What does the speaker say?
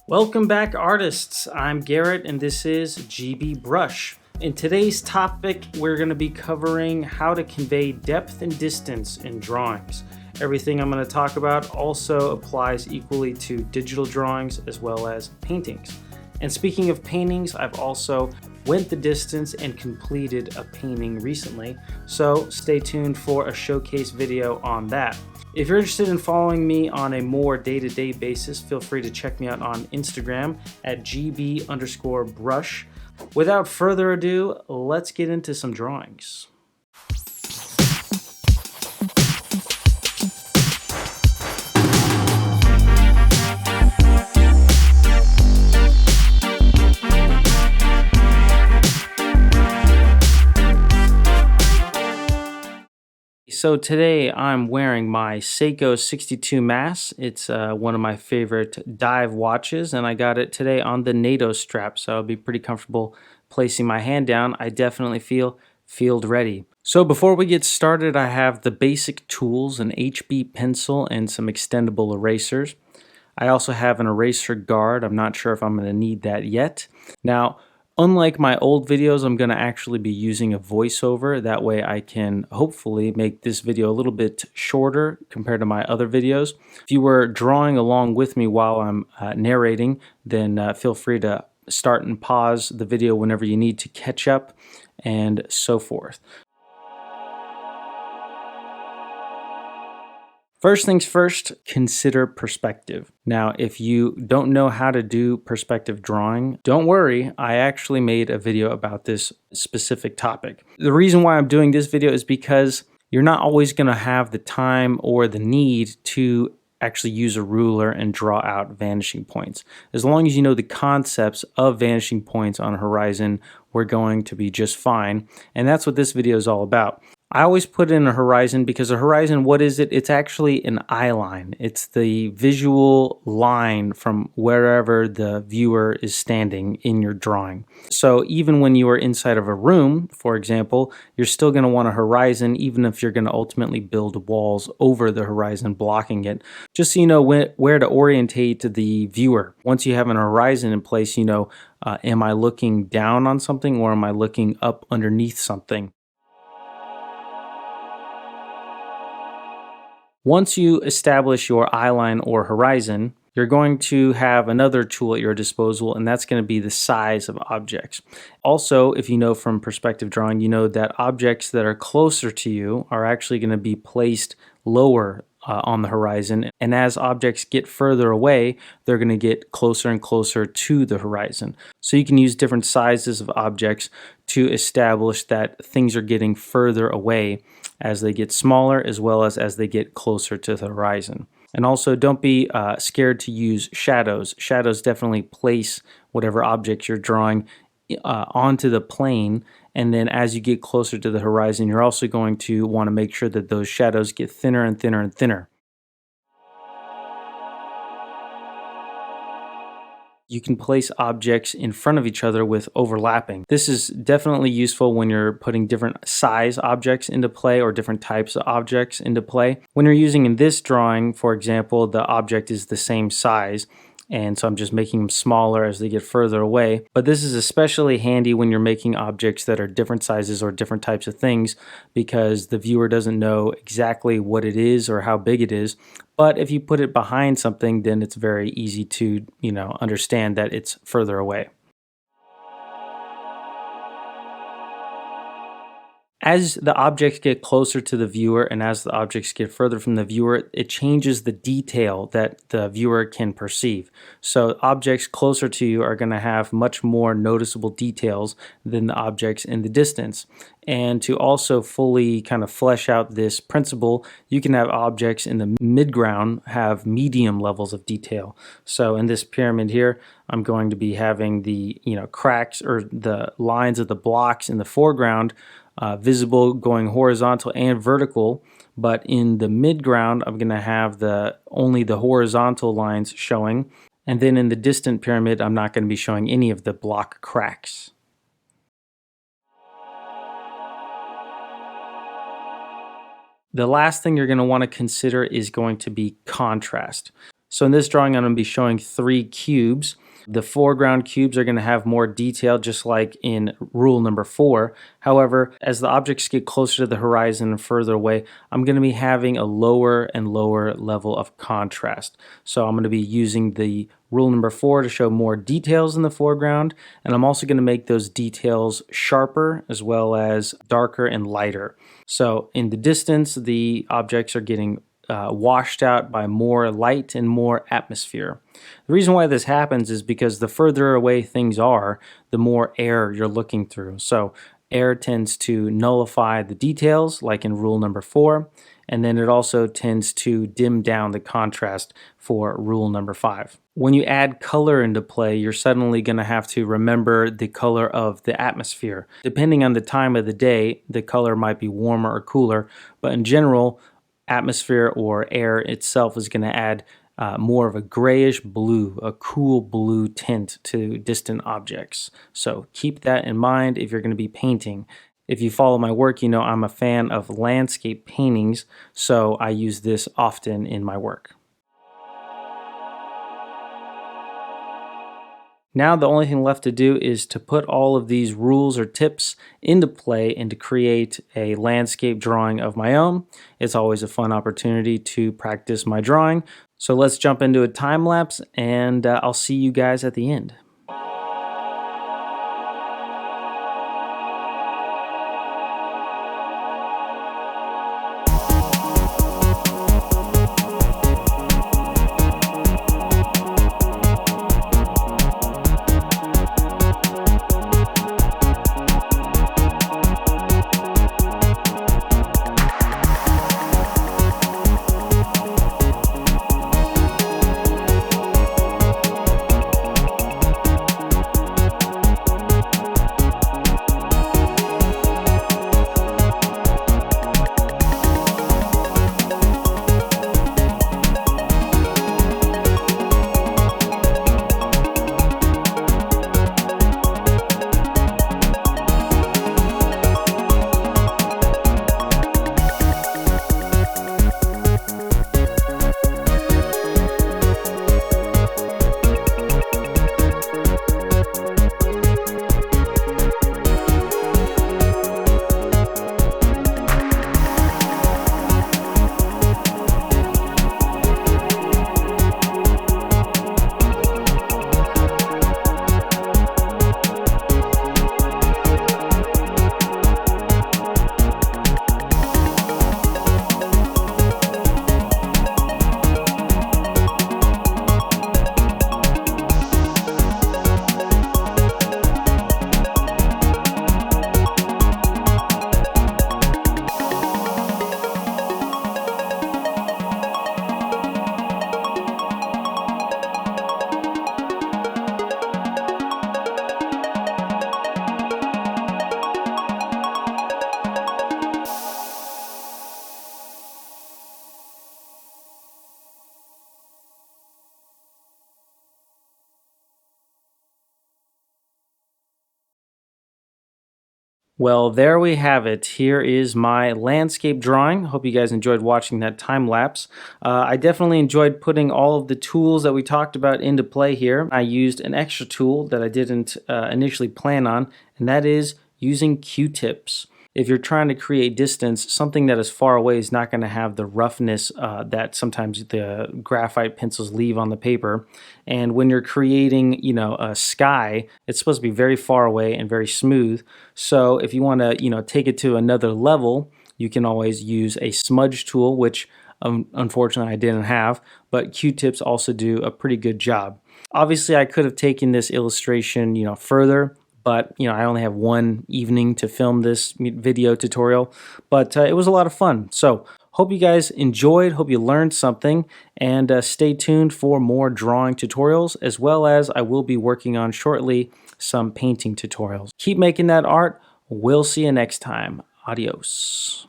Welcome back, artists. I'm Garrett and this is GB Brush. In today's topic, we're going to be covering how to convey depth and distance in drawings. Everything I'm going to talk about also applies equally to digital drawings as well as paintings. And speaking of paintings, I've also went the distance and completed a painting recently, so stay tuned for a showcase video on that. If you're interested in following me on a more day-to-day basis, feel free to check me out on Instagram at GB_brush. Without further ado, let's get into some drawings. So today I'm wearing my Seiko 62 Mass. It's one of my favorite dive watches, and I got it today on the NATO strap, so I'll be pretty comfortable placing my hand down. I definitely feel field ready. So before we get started, I have the basic tools, an HB pencil and some extendable erasers. I also have an eraser guard. I'm not sure if I'm going to need that yet. Now, unlike my old videos, I'm going to actually be using a voiceover. That way I can hopefully make this video a little bit shorter compared to my other videos. If you were drawing along with me while I'm narrating, then feel free to start and pause the video whenever you need to catch up and so forth. First things first, consider perspective. Now, if you don't know how to do perspective drawing, don't worry, I actually made a video about this specific topic. The reason why I'm doing this video is because you're not always going to have the time or the need to actually use a ruler and draw out vanishing points. As long as you know the concepts of vanishing points on a horizon, we're going to be just fine. And that's what this video is all about. I always put in a horizon because a horizon, what is it? It's actually an eye line. It's the visual line from wherever the viewer is standing in your drawing. So even when you are inside of a room, for example, you're still going to want a horizon, even if you're going to ultimately build walls over the horizon blocking it, just so you know where to orientate the viewer. Once you have an horizon in place, you know, am I looking down on something or am I looking up underneath something? Once you establish your eye line or horizon, you're going to have another tool at your disposal, and that's going to be the size of objects. Also, if you know from perspective drawing, you know that objects that are closer to you are actually going to be placed lower on the horizon, and as objects get further away, they're going to get closer and closer to the horizon. So you can use different sizes of objects to establish that things are getting further away as they get smaller as well as they get closer to the horizon. And also don't be scared to use shadows. Shadows definitely place whatever objects you're drawing onto the plane, and then as you get closer to the horizon, you're also going to want to make sure that those shadows get thinner and thinner and thinner. You can place objects in front of each other with overlapping. This is definitely useful when you're putting different size objects into play or different types of objects into play. When you're using in this drawing, for example, the object is the same size, and so I'm just making them smaller as they get further away. But this is especially handy when you're making objects that are different sizes or different types of things, because the viewer doesn't know exactly what it is or how big it is. But if you put it behind something, then it's very easy to, understand that it's further away. As the objects get closer to the viewer and as the objects get further from the viewer, it changes the detail that the viewer can perceive. So objects closer to you are going to have much more noticeable details than the objects in the distance. And to also fully kind of flesh out this principle, you can have objects in the midground have medium levels of detail. So in this pyramid here, I'm going to be having the cracks or the lines of the blocks in the foreground visible going horizontal and vertical, but in the midground I'm going to have only the horizontal lines showing, and then in the distant pyramid I'm not going to be showing any of the block cracks. The last thing you're going to want to consider is going to be contrast. So in this drawing, I'm going to be showing 3 cubes. The foreground cubes are going to have more detail, just like in rule number 4. However, as the objects get closer to the horizon and further away, I'm going to be having a lower and lower level of contrast. So I'm going to be using the rule number 4 to show more details in the foreground, and I'm also going to make those details sharper as well as darker and lighter. So in the distance, the objects are getting washed out by more light and more atmosphere. The reason why this happens is because the further away things are, the more air you're looking through. So air tends to nullify the details, like in rule number 4, and then it also tends to dim down the contrast for rule number 5. When you add color into play, you're suddenly going to have to remember the color of the atmosphere. Depending on the time of the day, the color might be warmer or cooler, but in general, atmosphere or air itself is going to add more of a grayish blue, a cool blue tint to distant objects. So keep that in mind if you're going to be painting. If you follow my work, you know I'm a fan of landscape paintings, so I use this often in my work. Now the only thing left to do is to put all of these rules or tips into play and to create a landscape drawing of my own. It's always a fun opportunity to practice my drawing. So let's jump into a time lapse, and I'll see you guys at the end. Well, there we have it. Here is my landscape drawing. Hope you guys enjoyed watching that time lapse. I definitely enjoyed putting all of the tools that we talked about into play here. I used an extra tool that I didn't initially plan on, and that is using Q-tips. If you're trying to create distance, something that is far away is not going to have the roughness that sometimes the graphite pencils leave on the paper. And when you're creating, a sky, it's supposed to be very far away and very smooth. So if you want to, take it to another level, you can always use a smudge tool, which unfortunately I didn't have, but Q-tips also do a pretty good job. Obviously, I could have taken this illustration, further, but I only have one evening to film this video tutorial, but it was a lot of fun. So hope you guys enjoyed, hope you learned something, and stay tuned for more drawing tutorials, as well as I will be working on shortly some painting tutorials. Keep making that art. We'll see you next time. Adios.